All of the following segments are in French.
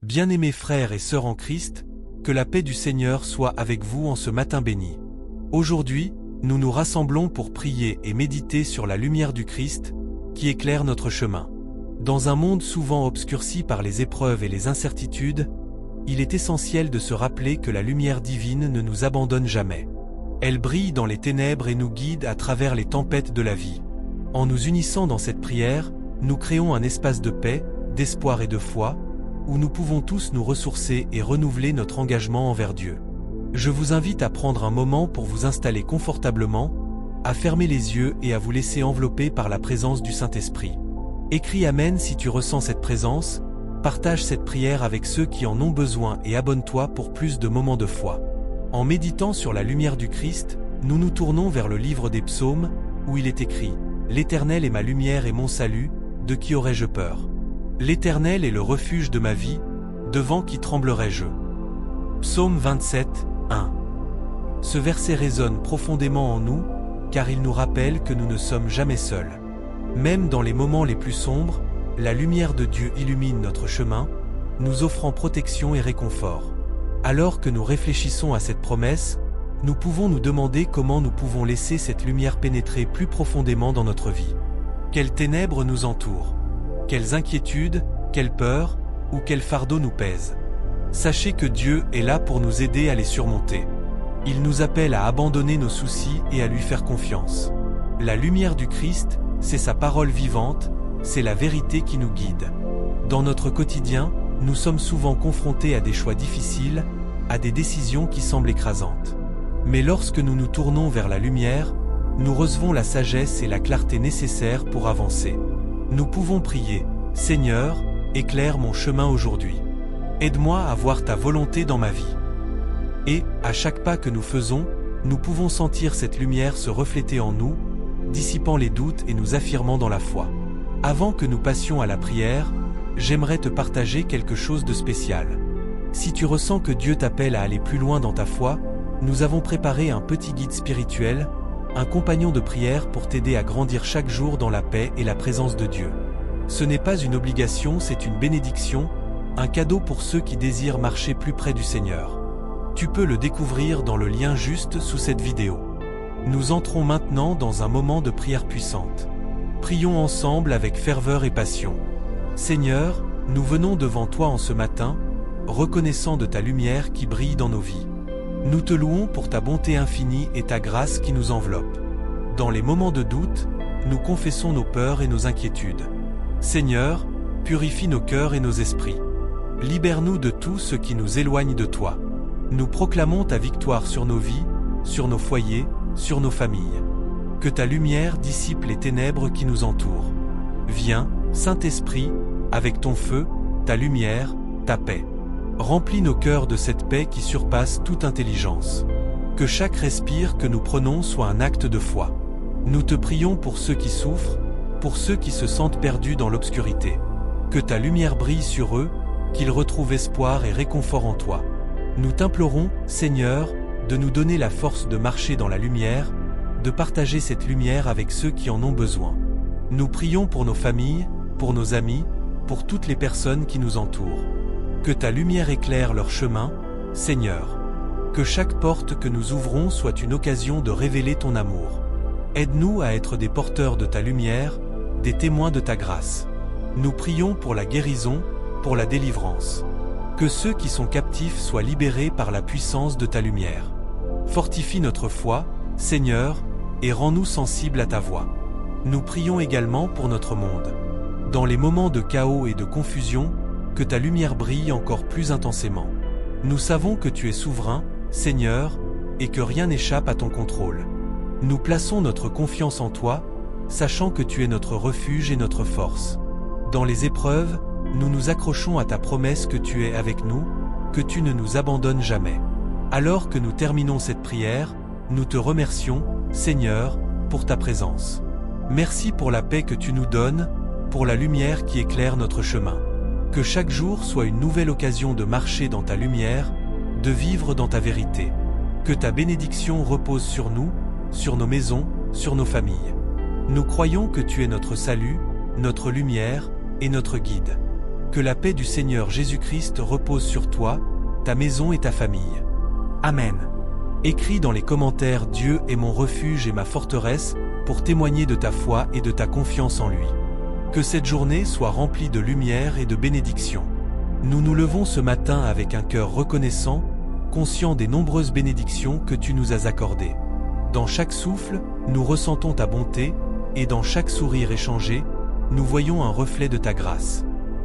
Bien-aimés frères et sœurs en Christ, que la paix du Seigneur soit avec vous en ce matin béni. Aujourd'hui, nous nous rassemblons pour prier et méditer sur la lumière du Christ, qui éclaire notre chemin. Dans un monde souvent obscurci par les épreuves et les incertitudes, il est essentiel de se rappeler que la lumière divine ne nous abandonne jamais. Elle brille dans les ténèbres et nous guide à travers les tempêtes de la vie. En nous unissant dans cette prière, nous créons un espace de paix, d'espoir et de foi, où nous pouvons tous nous ressourcer et renouveler notre engagement envers Dieu. Je vous invite à prendre un moment pour vous installer confortablement, à fermer les yeux et à vous laisser envelopper par la présence du Saint-Esprit. Écris Amen si tu ressens cette présence, partage cette prière avec ceux qui en ont besoin et abonne-toi pour plus de moments de foi. En méditant sur la lumière du Christ, nous nous tournons vers le livre des psaumes, où il est écrit « L'Éternel est ma lumière et mon salut, de qui aurais-je peur ? L'Éternel est le refuge de ma vie, devant qui tremblerais-je » Psaume 27, 1. Ce verset résonne profondément en nous, car il nous rappelle que nous ne sommes jamais seuls. Même dans les moments les plus sombres, la lumière de Dieu illumine notre chemin, nous offrant protection et réconfort. Alors que nous réfléchissons à cette promesse, nous pouvons nous demander comment nous pouvons laisser cette lumière pénétrer plus profondément dans notre vie. Quelles ténèbres nous entourent? Quelles inquiétudes, quelles peurs, ou quels fardeaux nous pèsent? Sachez que Dieu est là pour nous aider à les surmonter. Il nous appelle à abandonner nos soucis et à lui faire confiance. La lumière du Christ, c'est sa parole vivante, c'est la vérité qui nous guide. Dans notre quotidien, nous sommes souvent confrontés à des choix difficiles, à des décisions qui semblent écrasantes. Mais lorsque nous nous tournons vers la lumière, nous recevons la sagesse et la clarté nécessaires pour avancer. Nous pouvons prier « Seigneur, éclaire mon chemin aujourd'hui. Aide-moi à voir ta volonté dans ma vie. » Et, à chaque pas que nous faisons, nous pouvons sentir cette lumière se refléter en nous, dissipant les doutes et nous affirmant dans la foi. Avant que nous passions à la prière, j'aimerais te partager quelque chose de spécial. Si tu ressens que Dieu t'appelle à aller plus loin dans ta foi, nous avons préparé un petit guide spirituel, un compagnon de prière pour t'aider à grandir chaque jour dans la paix et la présence de Dieu. Ce n'est pas une obligation, c'est une bénédiction, un cadeau pour ceux qui désirent marcher plus près du Seigneur. Tu peux le découvrir dans le lien juste sous cette vidéo. Nous entrons maintenant dans un moment de prière puissante. Prions ensemble avec ferveur et passion. Seigneur, nous venons devant toi en ce matin, reconnaissant de ta lumière qui brille dans nos vies. Nous te louons pour ta bonté infinie et ta grâce qui nous enveloppe. Dans les moments de doute, nous confessons nos peurs et nos inquiétudes. Seigneur, purifie nos cœurs et nos esprits. Libère-nous de tout ce qui nous éloigne de toi. Nous proclamons ta victoire sur nos vies, sur nos foyers, sur nos familles. Que ta lumière dissipe les ténèbres qui nous entourent. Viens, Saint-Esprit, avec ton feu, ta lumière, ta paix. Remplis nos cœurs de cette paix qui surpasse toute intelligence. Que chaque respire que nous prenons soit un acte de foi. Nous te prions pour ceux qui souffrent, pour ceux qui se sentent perdus dans l'obscurité. Que ta lumière brille sur eux, qu'ils retrouvent espoir et réconfort en toi. Nous t'implorons, Seigneur, de nous donner la force de marcher dans la lumière, de partager cette lumière avec ceux qui en ont besoin. Nous prions pour nos familles, pour nos amis, pour toutes les personnes qui nous entourent. Que ta lumière éclaire leur chemin, Seigneur. Que chaque porte que nous ouvrons soit une occasion de révéler ton amour. Aide-nous à être des porteurs de ta lumière, des témoins de ta grâce. Nous prions pour la guérison, pour la délivrance. Que ceux qui sont captifs soient libérés par la puissance de ta lumière. Fortifie notre foi, Seigneur, et rends-nous sensibles à ta voix. Nous prions également pour notre monde. Dans les moments de chaos et de confusion, que ta lumière brille encore plus intensément. Nous savons que tu es souverain, Seigneur, et que rien n'échappe à ton contrôle. Nous plaçons notre confiance en toi, sachant que tu es notre refuge et notre force. Dans les épreuves, nous nous accrochons à ta promesse que tu es avec nous, que tu ne nous abandonnes jamais. Alors que nous terminons cette prière, nous te remercions, Seigneur, pour ta présence. Merci pour la paix que tu nous donnes, pour la lumière qui éclaire notre chemin. Que chaque jour soit une nouvelle occasion de marcher dans ta lumière, de vivre dans ta vérité. Que ta bénédiction repose sur nous, sur nos maisons, sur nos familles. Nous croyons que tu es notre salut, notre lumière et notre guide. Que la paix du Seigneur Jésus-Christ repose sur toi, ta maison et ta famille. Amen. Écris dans les commentaires « Dieu est mon refuge et ma forteresse » pour témoigner de ta foi et de ta confiance en lui. Que cette journée soit remplie de lumière et de bénédictions. Nous nous levons ce matin avec un cœur reconnaissant, conscient des nombreuses bénédictions que tu nous as accordées. Dans chaque souffle, nous ressentons ta bonté, et dans chaque sourire échangé, nous voyons un reflet de ta grâce.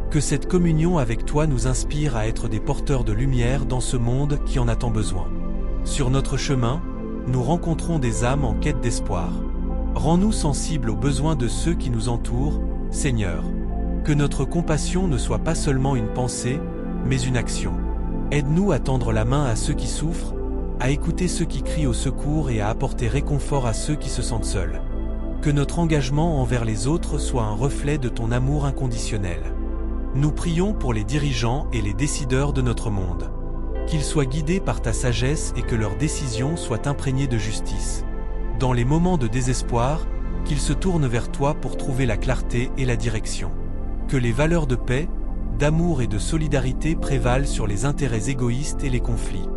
Que cette communion avec toi nous inspire à être des porteurs de lumière dans ce monde qui en a tant besoin. Sur notre chemin, nous rencontrons des âmes en quête d'espoir. Rends-nous sensibles aux besoins de ceux qui nous entourent, Seigneur. Que notre compassion ne soit pas seulement une pensée, mais une action. Aide-nous à tendre la main à ceux qui souffrent, à écouter ceux qui crient au secours et à apporter réconfort à ceux qui se sentent seuls. Que notre engagement envers les autres soit un reflet de ton amour inconditionnel. Nous prions pour les dirigeants et les décideurs de notre monde. Qu'ils soient guidés par ta sagesse et que leurs décisions soient imprégnées de justice. Dans les moments de désespoir, qu'ils se tournent vers toi pour trouver la clarté et la direction. Que les valeurs de paix, d'amour et de solidarité prévalent sur les intérêts égoïstes et les conflits.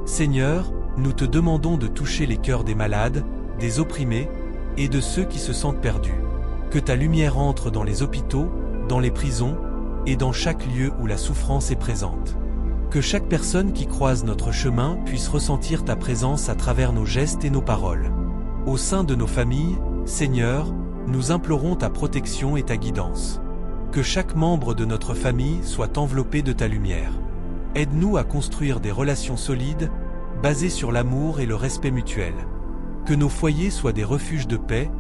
Seigneur, nous te demandons de toucher les cœurs des malades, des opprimés et de ceux qui se sentent perdus. Que ta lumière entre dans les hôpitaux, dans les prisons et dans chaque lieu où la souffrance est présente. Que chaque personne qui croise notre chemin puisse ressentir ta présence à travers nos gestes et nos paroles. Au sein de nos familles, Seigneur, nous implorons ta protection et ta guidance. Que chaque membre de notre famille soit enveloppé de ta lumière. Aide-nous à construire des relations solides, basées sur l'amour et le respect mutuel. Que nos foyers soient des refuges de paix,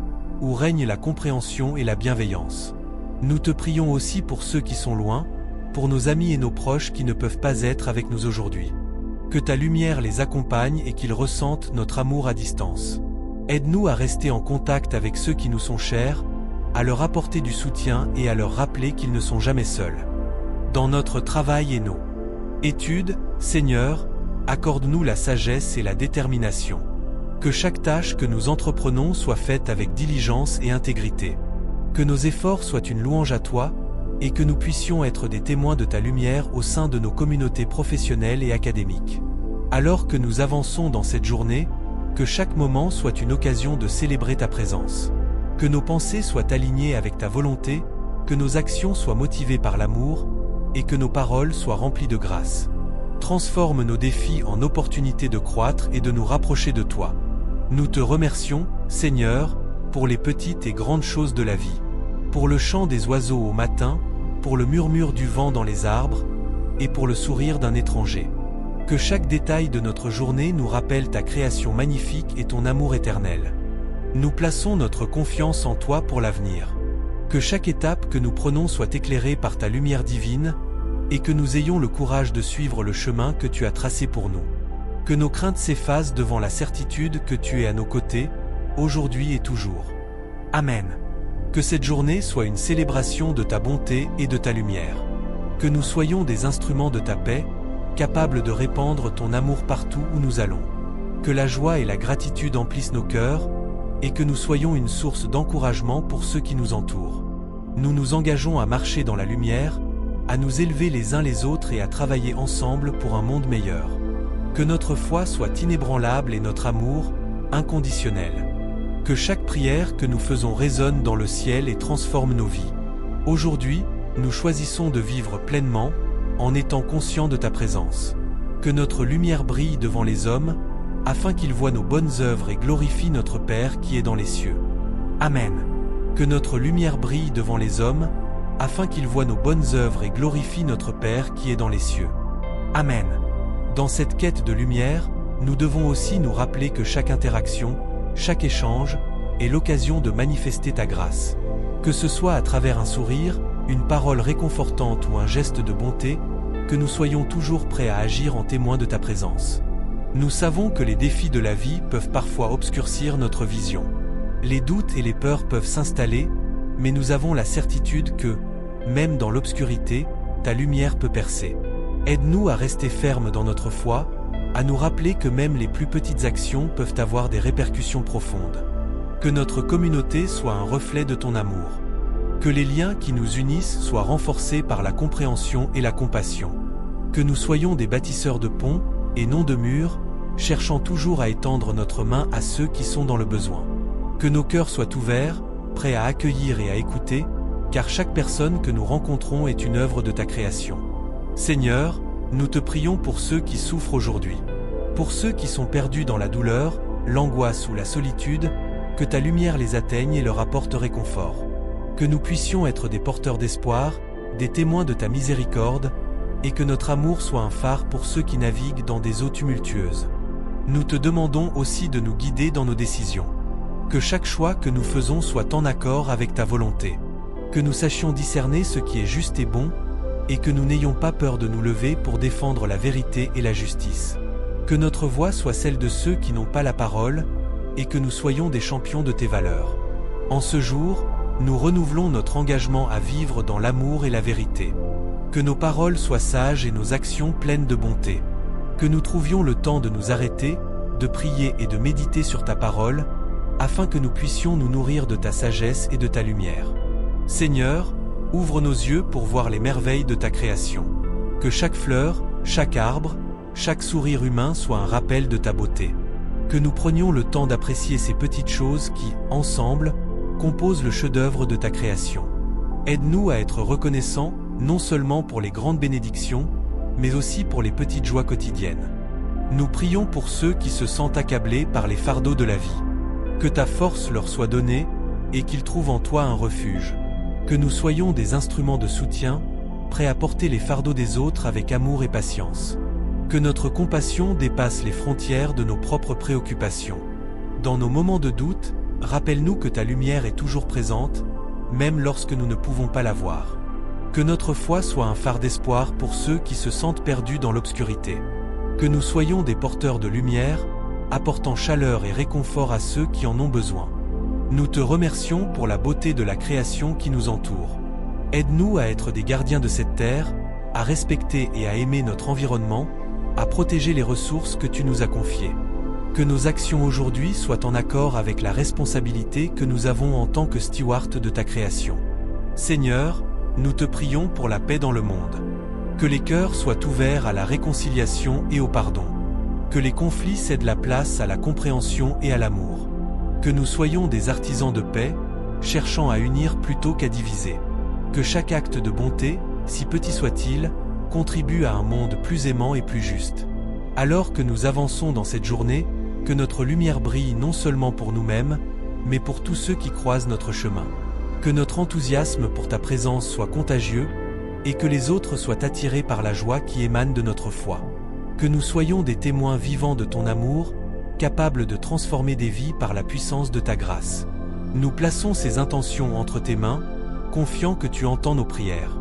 où règne la compréhension et la bienveillance. Nous te prions aussi pour ceux qui sont loin, pour nos amis et nos proches qui ne peuvent pas être avec nous aujourd'hui. Que ta lumière les accompagne et qu'ils ressentent notre amour à distance. Aide-nous à rester en contact avec ceux qui nous sont chers, à leur apporter du soutien et à leur rappeler qu'ils ne sont jamais seuls. Dans notre travail et nos études, Seigneur, accorde-nous la sagesse et la détermination. Que chaque tâche que nous entreprenons soit faite avec diligence et intégrité. Que nos efforts soient une louange à toi, et que nous puissions être des témoins de ta lumière au sein de nos communautés professionnelles et académiques. Alors que nous avançons dans cette journée, que chaque moment soit une occasion de célébrer ta présence. Que nos pensées soient alignées avec ta volonté, que nos actions soient motivées par l'amour, et que nos paroles soient remplies de grâce. Transforme nos défis en opportunités de croître et de nous rapprocher de toi. Nous te remercions, Seigneur, pour les petites et grandes choses de la vie. Pour le chant des oiseaux au matin, pour le murmure du vent dans les arbres, et pour le sourire d'un étranger. Que chaque détail de notre journée nous rappelle ta création magnifique et ton amour éternel. Nous plaçons notre confiance en toi pour l'avenir. Que chaque étape que nous prenons soit éclairée par ta lumière divine, et que nous ayons le courage de suivre le chemin que tu as tracé pour nous. Que nos craintes s'effacent devant la certitude que tu es à nos côtés, aujourd'hui et toujours. Amen. Que cette journée soit une célébration de ta bonté et de ta lumière. Que nous soyons des instruments de ta paix, capables de répandre ton amour partout où nous allons. Que la joie et la gratitude emplissent nos cœurs, et que nous soyons une source d'encouragement pour ceux qui nous entourent. Nous nous engageons à marcher dans la lumière, à nous élever les uns les autres et à travailler ensemble pour un monde meilleur. Que notre foi soit inébranlable et notre amour, inconditionnel. Que chaque prière que nous faisons résonne dans le ciel et transforme nos vies. Aujourd'hui, nous choisissons de vivre pleinement, en étant conscients de ta présence. Que notre lumière brille devant les hommes, afin qu'ils voient nos bonnes œuvres et glorifient notre Père qui est dans les cieux. Amen. Que notre lumière brille devant les hommes, afin qu'ils voient nos bonnes œuvres et glorifient notre Père qui est dans les cieux. Amen. Dans cette quête de lumière, nous devons aussi nous rappeler que chaque interaction, chaque échange, est l'occasion de manifester ta grâce. Que ce soit à travers un sourire, une parole réconfortante ou un geste de bonté, que nous soyons toujours prêts à agir en témoin de ta présence. Nous savons que les défis de la vie peuvent parfois obscurcir notre vision. Les doutes et les peurs peuvent s'installer, mais nous avons la certitude que, même dans l'obscurité, ta lumière peut percer. Aide-nous à rester fermes dans notre foi, à nous rappeler que même les plus petites actions peuvent avoir des répercussions profondes. Que notre communauté soit un reflet de ton amour. Que les liens qui nous unissent soient renforcés par la compréhension et la compassion. Que nous soyons des bâtisseurs de ponts, et non de murs, cherchant toujours à étendre notre main à ceux qui sont dans le besoin. Que nos cœurs soient ouverts, prêts à accueillir et à écouter, car chaque personne que nous rencontrons est une œuvre de ta création. Seigneur, nous te prions pour ceux qui souffrent aujourd'hui. Pour ceux qui sont perdus dans la douleur, l'angoisse ou la solitude, que ta lumière les atteigne et leur apporte réconfort. Que nous puissions être des porteurs d'espoir, des témoins de ta miséricorde, et que notre amour soit un phare pour ceux qui naviguent dans des eaux tumultueuses. Nous te demandons aussi de nous guider dans nos décisions. Que chaque choix que nous faisons soit en accord avec ta volonté. Que nous sachions discerner ce qui est juste et bon, et que nous n'ayons pas peur de nous lever pour défendre la vérité et la justice. Que notre voix soit celle de ceux qui n'ont pas la parole, et que nous soyons des champions de tes valeurs. En ce jour, nous renouvelons notre engagement à vivre dans l'amour et la vérité. Que nos paroles soient sages et nos actions pleines de bonté. Que nous trouvions le temps de nous arrêter, de prier et de méditer sur ta parole, afin que nous puissions nous nourrir de ta sagesse et de ta lumière. Seigneur, ouvre nos yeux pour voir les merveilles de ta création. Que chaque fleur, chaque arbre, chaque sourire humain soit un rappel de ta beauté. Que nous prenions le temps d'apprécier ces petites choses qui, ensemble, composent le chef-d'œuvre de ta création. Aide-nous à être reconnaissants, non seulement pour les grandes bénédictions, mais aussi pour les petites joies quotidiennes. Nous prions pour ceux qui se sentent accablés par les fardeaux de la vie. Que ta force leur soit donnée, et qu'ils trouvent en toi un refuge. Que nous soyons des instruments de soutien, prêts à porter les fardeaux des autres avec amour et patience. Que notre compassion dépasse les frontières de nos propres préoccupations. Dans nos moments de doute, rappelle-nous que ta lumière est toujours présente, même lorsque nous ne pouvons pas la voir. Que notre foi soit un phare d'espoir pour ceux qui se sentent perdus dans l'obscurité. Que nous soyons des porteurs de lumière, apportant chaleur et réconfort à ceux qui en ont besoin. Nous te remercions pour la beauté de la création qui nous entoure. Aide-nous à être des gardiens de cette terre, à respecter et à aimer notre environnement, à protéger les ressources que tu nous as confiées. Que nos actions aujourd'hui soient en accord avec la responsabilité que nous avons en tant que stewards de ta création. Seigneur, nous te prions pour la paix dans le monde. Que les cœurs soient ouverts à la réconciliation et au pardon. Que les conflits cèdent la place à la compréhension et à l'amour. Que nous soyons des artisans de paix, cherchant à unir plutôt qu'à diviser. Que chaque acte de bonté, si petit soit-il, contribue à un monde plus aimant et plus juste. Alors que nous avançons dans cette journée, que notre lumière brille non seulement pour nous-mêmes, mais pour tous ceux qui croisent notre chemin. Que notre enthousiasme pour ta présence soit contagieux, et que les autres soient attirés par la joie qui émane de notre foi. Que nous soyons des témoins vivants de ton amour, capables de transformer des vies par la puissance de ta grâce. Nous plaçons ces intentions entre tes mains, confiants que tu entends nos prières.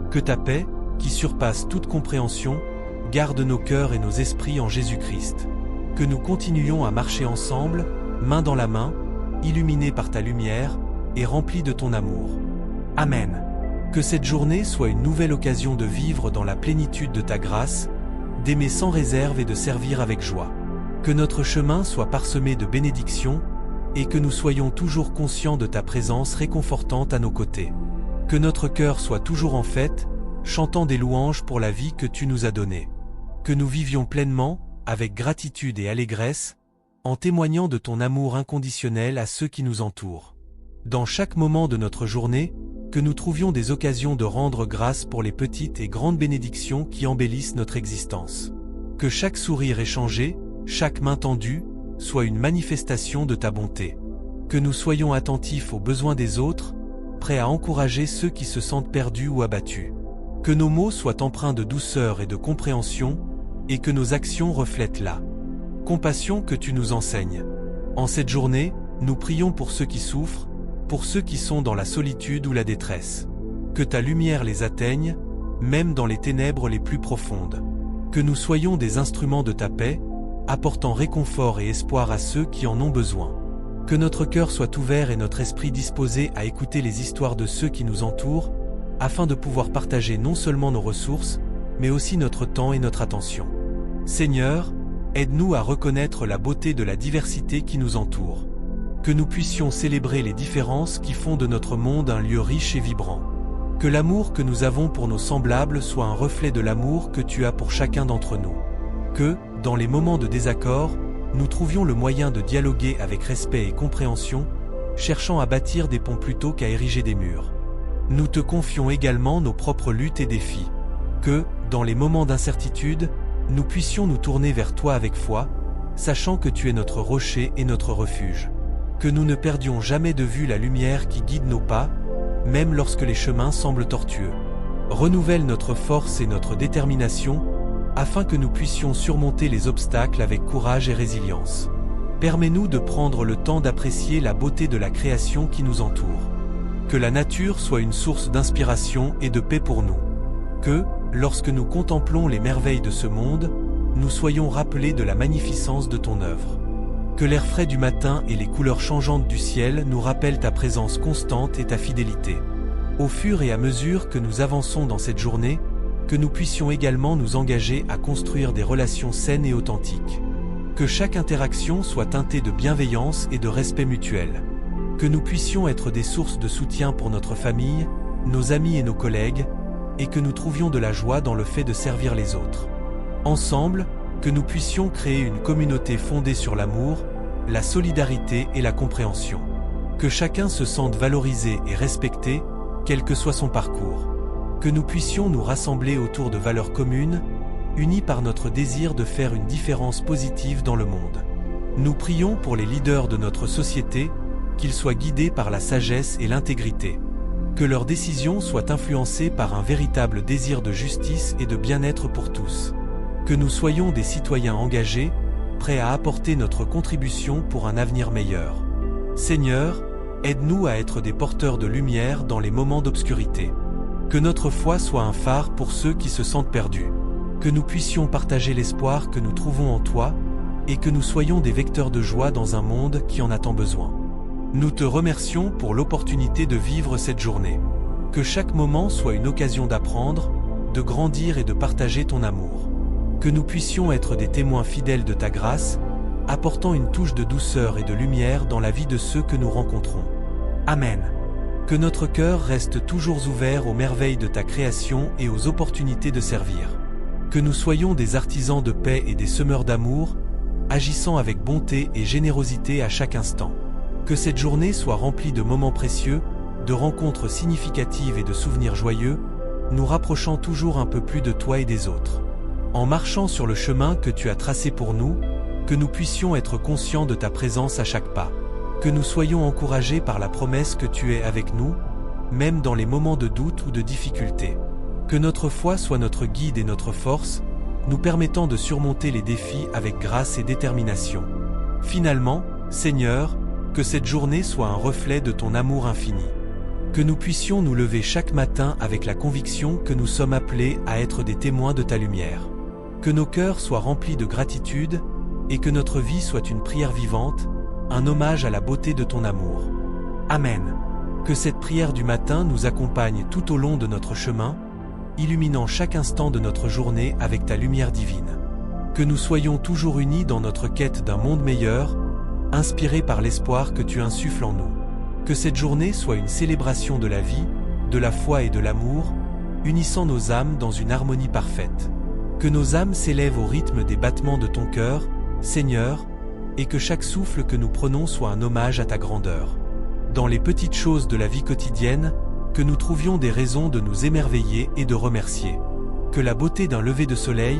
Que ta paix, qui surpasse toute compréhension, garde nos cœurs et nos esprits en Jésus-Christ. Que nous continuions à marcher ensemble, main dans la main, illuminés par ta lumière, et remplis de ton amour. Amen. Que cette journée soit une nouvelle occasion de vivre dans la plénitude de ta grâce, d'aimer sans réserve et de servir avec joie. Que notre chemin soit parsemé de bénédictions, et que nous soyons toujours conscients de ta présence réconfortante à nos côtés. Que notre cœur soit toujours en fête, chantant des louanges pour la vie que tu nous as donnée. Que nous vivions pleinement, avec gratitude et allégresse, en témoignant de ton amour inconditionnel à ceux qui nous entourent. Dans chaque moment de notre journée, que nous trouvions des occasions de rendre grâce pour les petites et grandes bénédictions qui embellissent notre existence. Que chaque sourire échangé, chaque main tendue, soit une manifestation de ta bonté. Que nous soyons attentifs aux besoins des autres, prêts à encourager ceux qui se sentent perdus ou abattus. Que nos mots soient empreints de douceur et de compréhension, et que nos actions reflètent la compassion que tu nous enseignes. En cette journée, nous prions pour ceux qui souffrent, pour ceux qui sont dans la solitude ou la détresse. Que ta lumière les atteigne, même dans les ténèbres les plus profondes. Que nous soyons des instruments de ta paix, apportant réconfort et espoir à ceux qui en ont besoin. Que notre cœur soit ouvert et notre esprit disposé à écouter les histoires de ceux qui nous entourent, afin de pouvoir partager non seulement nos ressources, mais aussi notre temps et notre attention. Seigneur, aide-nous à reconnaître la beauté de la diversité qui nous entoure. Que nous puissions célébrer les différences qui font de notre monde un lieu riche et vibrant. Que l'amour que nous avons pour nos semblables soit un reflet de l'amour que tu as pour chacun d'entre nous. Que, dans les moments de désaccord, nous trouvions le moyen de dialoguer avec respect et compréhension, cherchant à bâtir des ponts plutôt qu'à ériger des murs. Nous te confions également nos propres luttes et défis. Que, dans les moments d'incertitude, nous puissions nous tourner vers toi avec foi, sachant que tu es notre rocher et notre refuge. Que nous ne perdions jamais de vue la lumière qui guide nos pas, même lorsque les chemins semblent tortueux. Renouvelle notre force et notre détermination, afin que nous puissions surmonter les obstacles avec courage et résilience. Permets-nous de prendre le temps d'apprécier la beauté de la création qui nous entoure. Que la nature soit une source d'inspiration et de paix pour nous. Que, lorsque nous contemplons les merveilles de ce monde, nous soyons rappelés de la magnificence de ton œuvre. Que l'air frais du matin et les couleurs changeantes du ciel nous rappellent ta présence constante et ta fidélité. Au fur et à mesure que nous avançons dans cette journée, que nous puissions également nous engager à construire des relations saines et authentiques. Que chaque interaction soit teintée de bienveillance et de respect mutuel. Que nous puissions être des sources de soutien pour notre famille, nos amis et nos collègues, et que nous trouvions de la joie dans le fait de servir les autres. Ensemble, que nous puissions créer une communauté fondée sur l'amour, la solidarité et la compréhension. Que chacun se sente valorisé et respecté, quel que soit son parcours. Que nous puissions nous rassembler autour de valeurs communes, unis par notre désir de faire une différence positive dans le monde. Nous prions pour les leaders de notre société, qu'ils soient guidés par la sagesse et l'intégrité. Que leurs décisions soient influencées par un véritable désir de justice et de bien-être pour tous. Que nous soyons des citoyens engagés, prêts à apporter notre contribution pour un avenir meilleur. Seigneur, aide-nous à être des porteurs de lumière dans les moments d'obscurité. Que notre foi soit un phare pour ceux qui se sentent perdus. Que nous puissions partager l'espoir que nous trouvons en toi, et que nous soyons des vecteurs de joie dans un monde qui en a tant besoin. Nous te remercions pour l'opportunité de vivre cette journée. Que chaque moment soit une occasion d'apprendre, de grandir et de partager ton amour. Que nous puissions être des témoins fidèles de ta grâce, apportant une touche de douceur et de lumière dans la vie de ceux que nous rencontrons. Amen. Que notre cœur reste toujours ouvert aux merveilles de ta création et aux opportunités de servir. Que nous soyons des artisans de paix et des semeurs d'amour, agissant avec bonté et générosité à chaque instant. Que cette journée soit remplie de moments précieux, de rencontres significatives et de souvenirs joyeux, nous rapprochant toujours un peu plus de toi et des autres. En marchant sur le chemin que tu as tracé pour nous, que nous puissions être conscients de ta présence à chaque pas. Que nous soyons encouragés par la promesse que tu es avec nous, même dans les moments de doute ou de difficulté. Que notre foi soit notre guide et notre force, nous permettant de surmonter les défis avec grâce et détermination. Finalement, Seigneur, que cette journée soit un reflet de ton amour infini. Que nous puissions nous lever chaque matin avec la conviction que nous sommes appelés à être des témoins de ta lumière. Que nos cœurs soient remplis de gratitude, et que notre vie soit une prière vivante, un hommage à la beauté de ton amour. Amen. Que cette prière du matin nous accompagne tout au long de notre chemin, illuminant chaque instant de notre journée avec ta lumière divine. Que nous soyons toujours unis dans notre quête d'un monde meilleur, inspirés par l'espoir que tu insuffles en nous. Que cette journée soit une célébration de la vie, de la foi et de l'amour, unissant nos âmes dans une harmonie parfaite. Que nos âmes s'élèvent au rythme des battements de ton cœur, Seigneur, et que chaque souffle que nous prenons soit un hommage à ta grandeur. Dans les petites choses de la vie quotidienne, que nous trouvions des raisons de nous émerveiller et de remercier. Que la beauté d'un lever de soleil,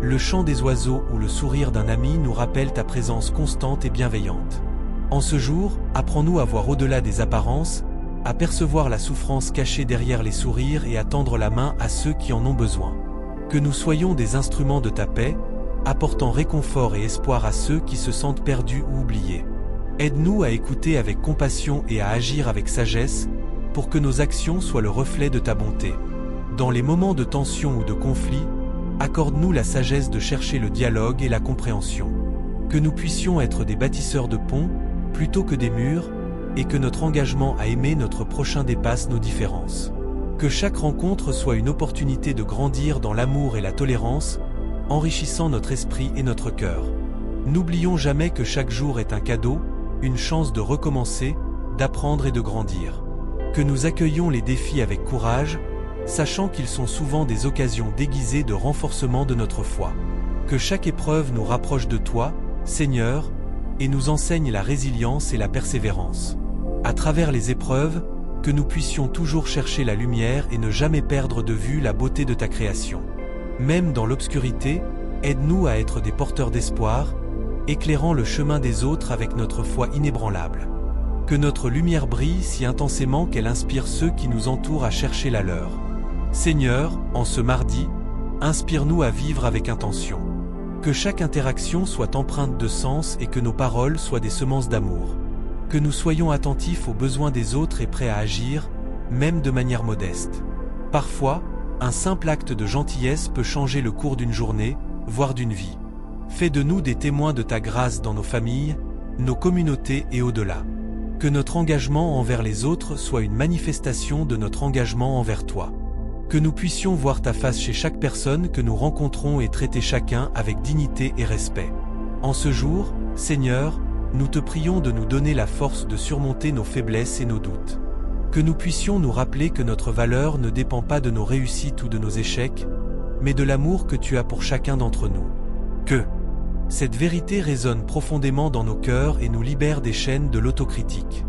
le chant des oiseaux ou le sourire d'un ami nous rappellent ta présence constante et bienveillante. En ce jour, apprends-nous à voir au-delà des apparences, à percevoir la souffrance cachée derrière les sourires et à tendre la main à ceux qui en ont besoin. Que nous soyons des instruments de ta paix, apportant réconfort et espoir à ceux qui se sentent perdus ou oubliés. Aide-nous à écouter avec compassion et à agir avec sagesse, pour que nos actions soient le reflet de ta bonté. Dans les moments de tension ou de conflit, accorde-nous la sagesse de chercher le dialogue et la compréhension. Que nous puissions être des bâtisseurs de ponts, plutôt que des murs, et que notre engagement à aimer notre prochain dépasse nos différences. Que chaque rencontre soit une opportunité de grandir dans l'amour et la tolérance, enrichissant notre esprit et notre cœur. N'oublions jamais que chaque jour est un cadeau, une chance de recommencer, d'apprendre et de grandir. Que nous accueillions les défis avec courage, sachant qu'ils sont souvent des occasions déguisées de renforcement de notre foi. Que chaque épreuve nous rapproche de toi, Seigneur, et nous enseigne la résilience et la persévérance. À travers les épreuves, que nous puissions toujours chercher la lumière et ne jamais perdre de vue la beauté de ta création. Même dans l'obscurité, aide-nous à être des porteurs d'espoir, éclairant le chemin des autres avec notre foi inébranlable. Que notre lumière brille si intensément qu'elle inspire ceux qui nous entourent à chercher la leur. Seigneur, en ce mardi, inspire-nous à vivre avec intention. Que chaque interaction soit empreinte de sens et que nos paroles soient des semences d'amour. Que nous soyons attentifs aux besoins des autres et prêts à agir, même de manière modeste. Parfois, un simple acte de gentillesse peut changer le cours d'une journée, voire d'une vie. Fais de nous des témoins de ta grâce dans nos familles, nos communautés et au-delà. Que notre engagement envers les autres soit une manifestation de notre engagement envers toi. Que nous puissions voir ta face chez chaque personne que nous rencontrons et traiter chacun avec dignité et respect. En ce jour, Seigneur, nous te prions de nous donner la force de surmonter nos faiblesses et nos doutes. Que nous puissions nous rappeler que notre valeur ne dépend pas de nos réussites ou de nos échecs, mais de l'amour que tu as pour chacun d'entre nous. Que cette vérité résonne profondément dans nos cœurs et nous libère des chaînes de l'autocritique.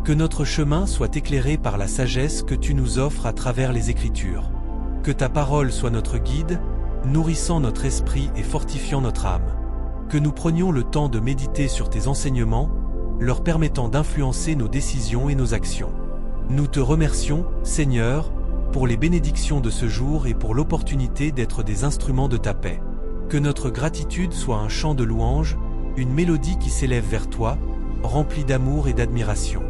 Que notre chemin soit éclairé par la sagesse que tu nous offres à travers les Écritures. Que ta parole soit notre guide, nourrissant notre esprit et fortifiant notre âme. Que nous prenions le temps de méditer sur tes enseignements, leur permettant d'influencer nos décisions et nos actions. Nous te remercions, Seigneur, pour les bénédictions de ce jour et pour l'opportunité d'être des instruments de ta paix. Que notre gratitude soit un chant de louange, une mélodie qui s'élève vers toi, remplie d'amour et d'admiration.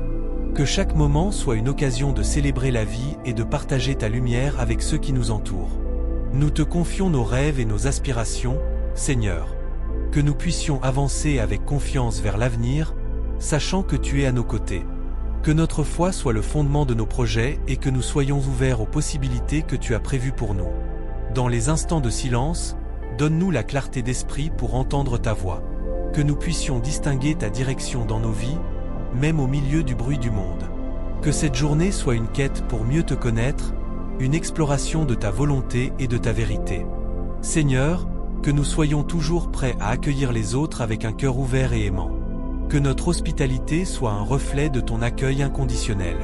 Que chaque moment soit une occasion de célébrer la vie et de partager ta lumière avec ceux qui nous entourent. Nous te confions nos rêves et nos aspirations, Seigneur. Que nous puissions avancer avec confiance vers l'avenir, sachant que tu es à nos côtés. Que notre foi soit le fondement de nos projets et que nous soyons ouverts aux possibilités que tu as prévues pour nous. Dans les instants de silence, donne-nous la clarté d'esprit pour entendre ta voix. Que nous puissions distinguer ta direction dans nos vies, même au milieu du bruit du monde. Que cette journée soit une quête pour mieux te connaître, une exploration de ta volonté et de ta vérité. Seigneur, que nous soyons toujours prêts à accueillir les autres avec un cœur ouvert et aimant. Que notre hospitalité soit un reflet de ton accueil inconditionnel.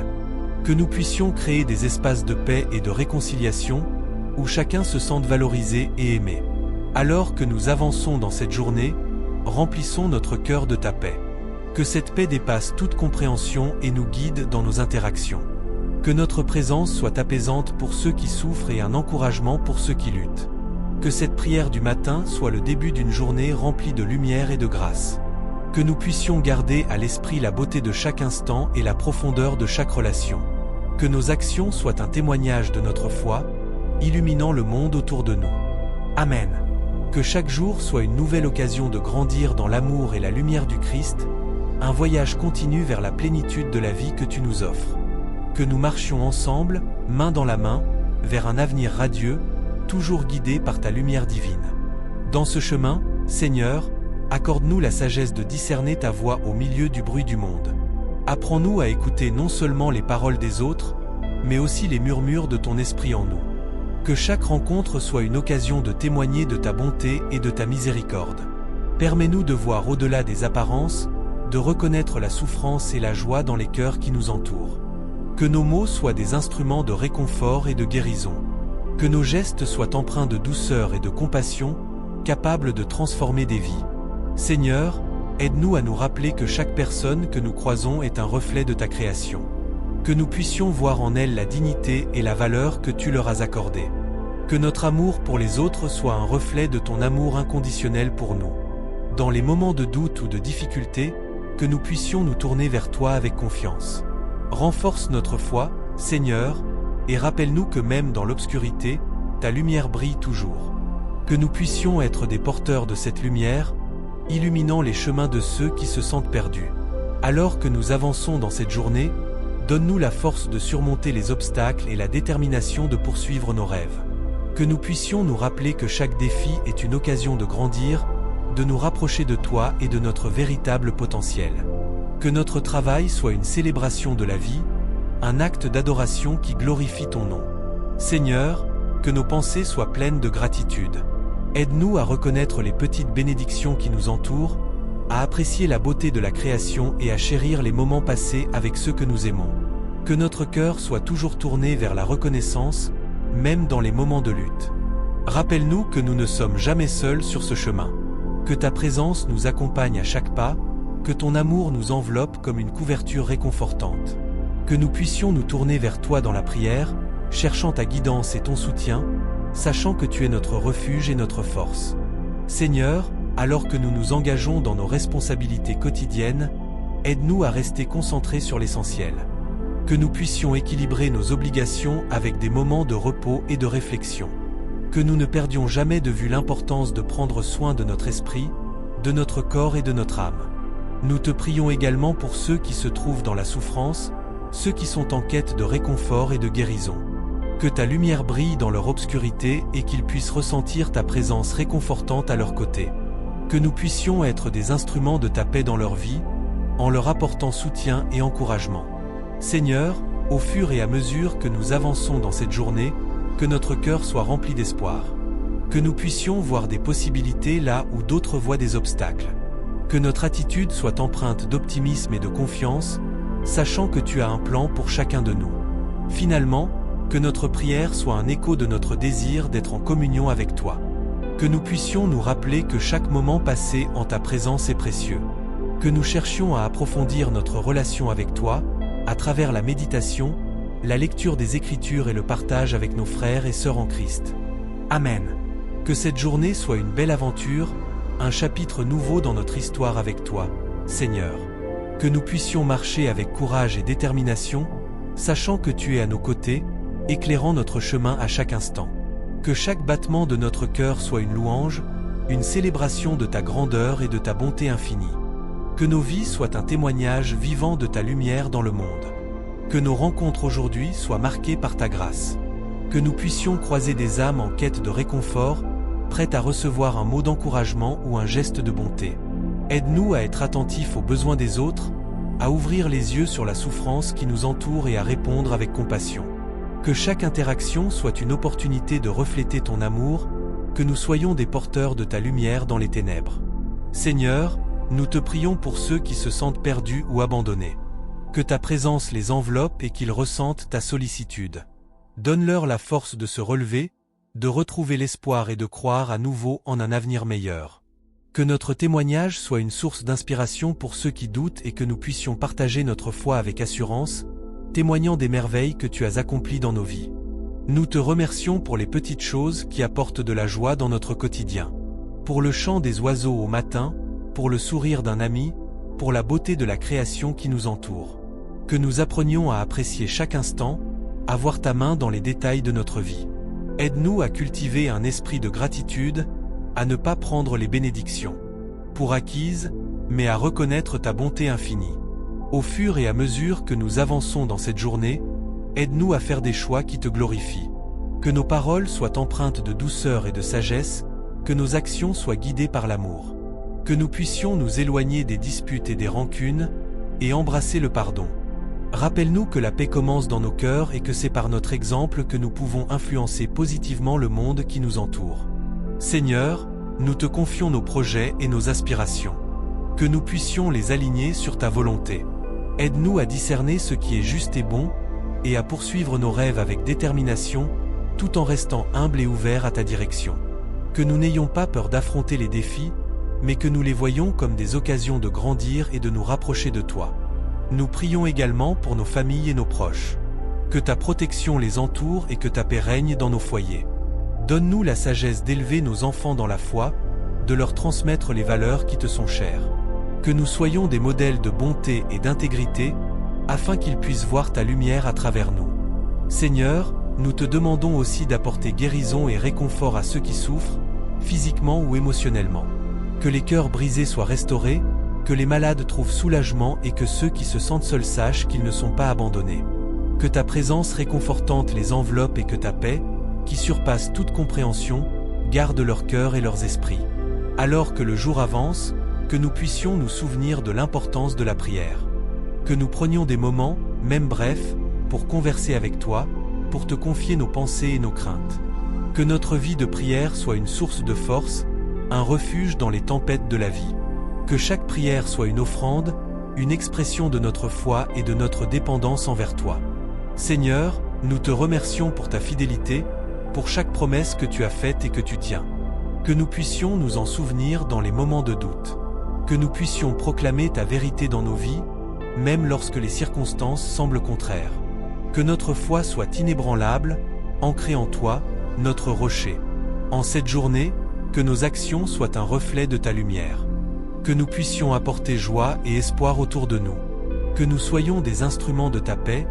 Que nous puissions créer des espaces de paix et de réconciliation, où chacun se sente valorisé et aimé. Alors que nous avançons dans cette journée, remplissons notre cœur de ta paix. Que cette paix dépasse toute compréhension et nous guide dans nos interactions. Que notre présence soit apaisante pour ceux qui souffrent et un encouragement pour ceux qui luttent. Que cette prière du matin soit le début d'une journée remplie de lumière et de grâce. Que nous puissions garder à l'esprit la beauté de chaque instant et la profondeur de chaque relation. Que nos actions soient un témoignage de notre foi, illuminant le monde autour de nous. Amen. Que chaque jour soit une nouvelle occasion de grandir dans l'amour et la lumière du Christ, un voyage continu vers la plénitude de la vie que tu nous offres. Que nous marchions ensemble, main dans la main, vers un avenir radieux, toujours guidés par ta lumière divine. Dans ce chemin, Seigneur, accorde-nous la sagesse de discerner ta voix au milieu du bruit du monde. Apprends-nous à écouter non seulement les paroles des autres, mais aussi les murmures de ton esprit en nous. Que chaque rencontre soit une occasion de témoigner de ta bonté et de ta miséricorde. Permets-nous de voir au-delà des apparences, de reconnaître la souffrance et la joie dans les cœurs qui nous entourent. Que nos mots soient des instruments de réconfort et de guérison. Que nos gestes soient empreints de douceur et de compassion, capables de transformer des vies. Seigneur, aide-nous à nous rappeler que chaque personne que nous croisons est un reflet de ta création. Que nous puissions voir en elle la dignité et la valeur que tu leur as accordées. Que notre amour pour les autres soit un reflet de ton amour inconditionnel pour nous. Dans les moments de doute ou de difficulté, que nous puissions nous tourner vers toi avec confiance. Renforce notre foi, Seigneur, et rappelle-nous que même dans l'obscurité, ta lumière brille toujours. Que nous puissions être des porteurs de cette lumière, illuminant les chemins de ceux qui se sentent perdus. Alors que nous avançons dans cette journée, donne-nous la force de surmonter les obstacles et la détermination de poursuivre nos rêves. Que nous puissions nous rappeler que chaque défi est une occasion de grandir, de nous rapprocher de toi et de notre véritable potentiel. Que notre travail soit une célébration de la vie, un acte d'adoration qui glorifie ton nom. Seigneur, que nos pensées soient pleines de gratitude. Aide-nous à reconnaître les petites bénédictions qui nous entourent, à apprécier la beauté de la création et à chérir les moments passés avec ceux que nous aimons. Que notre cœur soit toujours tourné vers la reconnaissance, même dans les moments de lutte. Rappelle-nous que nous ne sommes jamais seuls sur ce chemin. Que ta présence nous accompagne à chaque pas, que ton amour nous enveloppe comme une couverture réconfortante. Que nous puissions nous tourner vers toi dans la prière, cherchant ta guidance et ton soutien, sachant que tu es notre refuge et notre force. Seigneur, alors que nous nous engageons dans nos responsabilités quotidiennes, aide-nous à rester concentrés sur l'essentiel. Que nous puissions équilibrer nos obligations avec des moments de repos et de réflexion. Que nous ne perdions jamais de vue l'importance de prendre soin de notre esprit, de notre corps et de notre âme. Nous te prions également pour ceux qui se trouvent dans la souffrance, ceux qui sont en quête de réconfort et de guérison. Que ta lumière brille dans leur obscurité et qu'ils puissent ressentir ta présence réconfortante à leur côté. Que nous puissions être des instruments de ta paix dans leur vie, en leur apportant soutien et encouragement. Seigneur, au fur et à mesure que nous avançons dans cette journée, que notre cœur soit rempli d'espoir. Que nous puissions voir des possibilités là où d'autres voient des obstacles. Que notre attitude soit empreinte d'optimisme et de confiance, sachant que tu as un plan pour chacun de nous. Finalement, que notre prière soit un écho de notre désir d'être en communion avec toi. Que nous puissions nous rappeler que chaque moment passé en ta présence est précieux. Que nous cherchions à approfondir notre relation avec toi, à travers la méditation, la lecture des Écritures et le partage avec nos frères et sœurs en Christ. Amen. Que cette journée soit une belle aventure, un chapitre nouveau dans notre histoire avec toi, Seigneur. Que nous puissions marcher avec courage et détermination, sachant que tu es à nos côtés, éclairant notre chemin à chaque instant. Que chaque battement de notre cœur soit une louange, une célébration de ta grandeur et de ta bonté infinie. Que nos vies soient un témoignage vivant de ta lumière dans le monde. Que nos rencontres aujourd'hui soient marquées par ta grâce. Que nous puissions croiser des âmes en quête de réconfort, prêtes à recevoir un mot d'encouragement ou un geste de bonté. Aide-nous à être attentifs aux besoins des autres, à ouvrir les yeux sur la souffrance qui nous entoure et à répondre avec compassion. Que chaque interaction soit une opportunité de refléter ton amour, que nous soyons des porteurs de ta lumière dans les ténèbres. Seigneur, nous te prions pour ceux qui se sentent perdus ou abandonnés. Que ta présence les enveloppe et qu'ils ressentent ta sollicitude. Donne-leur la force de se relever, de retrouver l'espoir et de croire à nouveau en un avenir meilleur. Que notre témoignage soit une source d'inspiration pour ceux qui doutent et que nous puissions partager notre foi avec assurance, témoignant des merveilles que tu as accomplies dans nos vies. Nous te remercions pour les petites choses qui apportent de la joie dans notre quotidien. Pour le chant des oiseaux au matin, pour le sourire d'un ami, pour la beauté de la création qui nous entoure. Que nous apprenions à apprécier chaque instant, à voir ta main dans les détails de notre vie. Aide-nous à cultiver un esprit de gratitude, à ne pas prendre les bénédictions pour acquises, mais à reconnaître ta bonté infinie. Au fur et à mesure que nous avançons dans cette journée, aide-nous à faire des choix qui te glorifient. Que nos paroles soient empreintes de douceur et de sagesse, que nos actions soient guidées par l'amour. Que nous puissions nous éloigner des disputes et des rancunes, et embrasser le pardon. Rappelle-nous que la paix commence dans nos cœurs et que c'est par notre exemple que nous pouvons influencer positivement le monde qui nous entoure. Seigneur, nous te confions nos projets et nos aspirations. Que nous puissions les aligner sur ta volonté. Aide-nous à discerner ce qui est juste et bon, et à poursuivre nos rêves avec détermination, tout en restant humbles et ouverts à ta direction. Que nous n'ayons pas peur d'affronter les défis, mais que nous les voyions comme des occasions de grandir et de nous rapprocher de toi. Nous prions également pour nos familles et nos proches. Que ta protection les entoure et que ta paix règne dans nos foyers. Donne-nous la sagesse d'élever nos enfants dans la foi, de leur transmettre les valeurs qui te sont chères. Que nous soyons des modèles de bonté et d'intégrité, afin qu'ils puissent voir ta lumière à travers nous. Seigneur, nous te demandons aussi d'apporter guérison et réconfort à ceux qui souffrent, physiquement ou émotionnellement. Que les cœurs brisés soient restaurés, que les malades trouvent soulagement et que ceux qui se sentent seuls sachent qu'ils ne sont pas abandonnés. Que ta présence réconfortante les enveloppe et que ta paix, qui surpasse toute compréhension, garde leur cœur et leurs esprits. Alors que le jour avance, que nous puissions nous souvenir de l'importance de la prière. Que nous prenions des moments, même brefs, pour converser avec toi, pour te confier nos pensées et nos craintes. Que notre vie de prière soit une source de force, un refuge dans les tempêtes de la vie. Que chaque prière soit une offrande, une expression de notre foi et de notre dépendance envers toi. Seigneur, nous te remercions pour ta fidélité, pour chaque promesse que tu as faite et que tu tiens. Que nous puissions nous en souvenir dans les moments de doute. Que nous puissions proclamer ta vérité dans nos vies, même lorsque les circonstances semblent contraires. Que notre foi soit inébranlable, ancrée en toi, notre rocher. En cette journée, que nos actions soient un reflet de ta lumière. Que nous puissions apporter joie et espoir autour de nous. Que nous soyons des instruments de ta paix,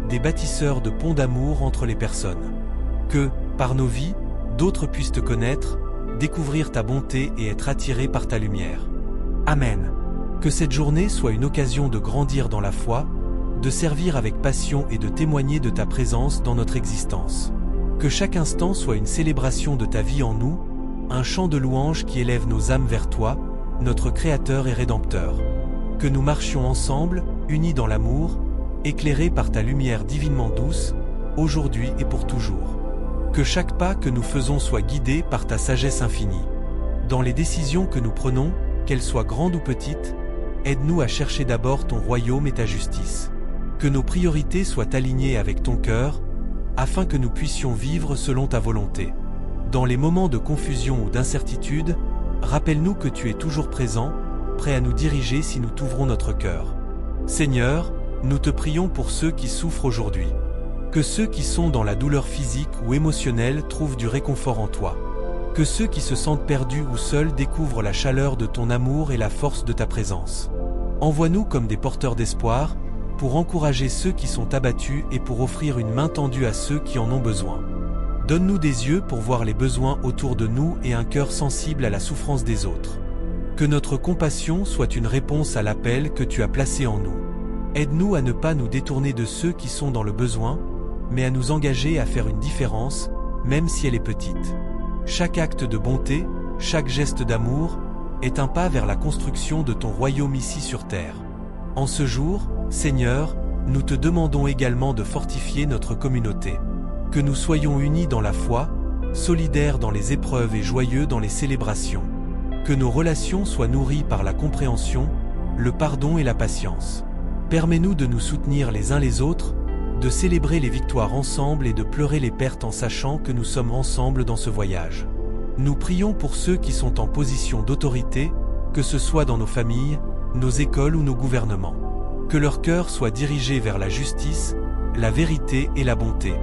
des bâtisseurs de ponts d'amour entre les personnes. Que, par nos vies, d'autres puissent te connaître, découvrir ta bonté et être attirés par ta lumière. Amen. Que cette journée soit une occasion de grandir dans la foi, de servir avec passion et de témoigner de ta présence dans notre existence. Que chaque instant soit une célébration de ta vie en nous, un chant de louange qui élève nos âmes vers toi, notre Créateur et Rédempteur. Que nous marchions ensemble, unis dans l'amour, éclairés par ta lumière divinement douce, aujourd'hui et pour toujours. Que chaque pas que nous faisons soit guidé par ta sagesse infinie. Dans les décisions que nous prenons, qu'elles soient grandes ou petites, aide-nous à chercher d'abord ton royaume et ta justice. Que nos priorités soient alignées avec ton cœur, afin que nous puissions vivre selon ta volonté. Dans les moments de confusion ou d'incertitude, rappelle-nous que tu es toujours présent, prêt à nous diriger si nous t'ouvrons notre cœur. Seigneur, nous te prions pour ceux qui souffrent aujourd'hui. Que ceux qui sont dans la douleur physique ou émotionnelle trouvent du réconfort en toi. Que ceux qui se sentent perdus ou seuls découvrent la chaleur de ton amour et la force de ta présence. Envoie-nous comme des porteurs d'espoir, pour encourager ceux qui sont abattus et pour offrir une main tendue à ceux qui en ont besoin. Donne-nous des yeux pour voir les besoins autour de nous et un cœur sensible à la souffrance des autres. Que notre compassion soit une réponse à l'appel que tu as placé en nous. Aide-nous à ne pas nous détourner de ceux qui sont dans le besoin, mais à nous engager à faire une différence, même si elle est petite. Chaque acte de bonté, chaque geste d'amour, est un pas vers la construction de ton royaume ici sur terre. En ce jour, Seigneur, nous te demandons également de fortifier notre communauté. Que nous soyons unis dans la foi, solidaires dans les épreuves et joyeux dans les célébrations. Que nos relations soient nourries par la compréhension, le pardon et la patience. Permets-nous de nous soutenir les uns les autres, de célébrer les victoires ensemble et de pleurer les pertes en sachant que nous sommes ensemble dans ce voyage. Nous prions pour ceux qui sont en position d'autorité, que ce soit dans nos familles, nos écoles ou nos gouvernements. Que leur cœur soit dirigé vers la justice, la vérité et la bonté.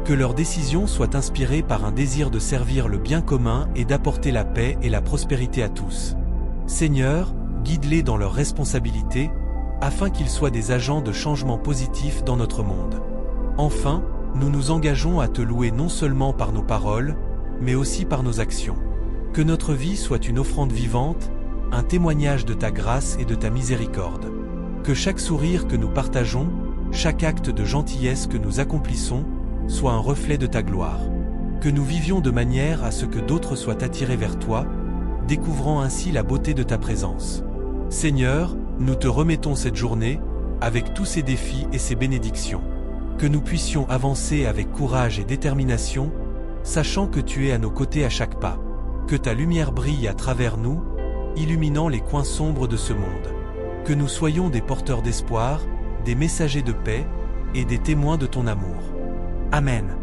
Que leurs décisions soient inspirées par un désir de servir le bien commun et d'apporter la paix et la prospérité à tous. Seigneur, guide-les dans leurs responsabilités, afin qu'ils soient des agents de changement positif dans notre monde. Enfin, nous nous engageons à te louer non seulement par nos paroles, mais aussi par nos actions. Que notre vie soit une offrande vivante, un témoignage de ta grâce et de ta miséricorde. Que chaque sourire que nous partageons, chaque acte de gentillesse que nous accomplissons, soit un reflet de ta gloire. Que nous vivions de manière à ce que d'autres soient attirés vers toi, découvrant ainsi la beauté de ta présence. Seigneur, nous te remettons cette journée, avec tous ses défis et ses bénédictions. Que nous puissions avancer avec courage et détermination, sachant que tu es à nos côtés à chaque pas. Que ta lumière brille à travers nous, illuminant les coins sombres de ce monde. Que nous soyons des porteurs d'espoir, des messagers de paix, et des témoins de ton amour. Amen.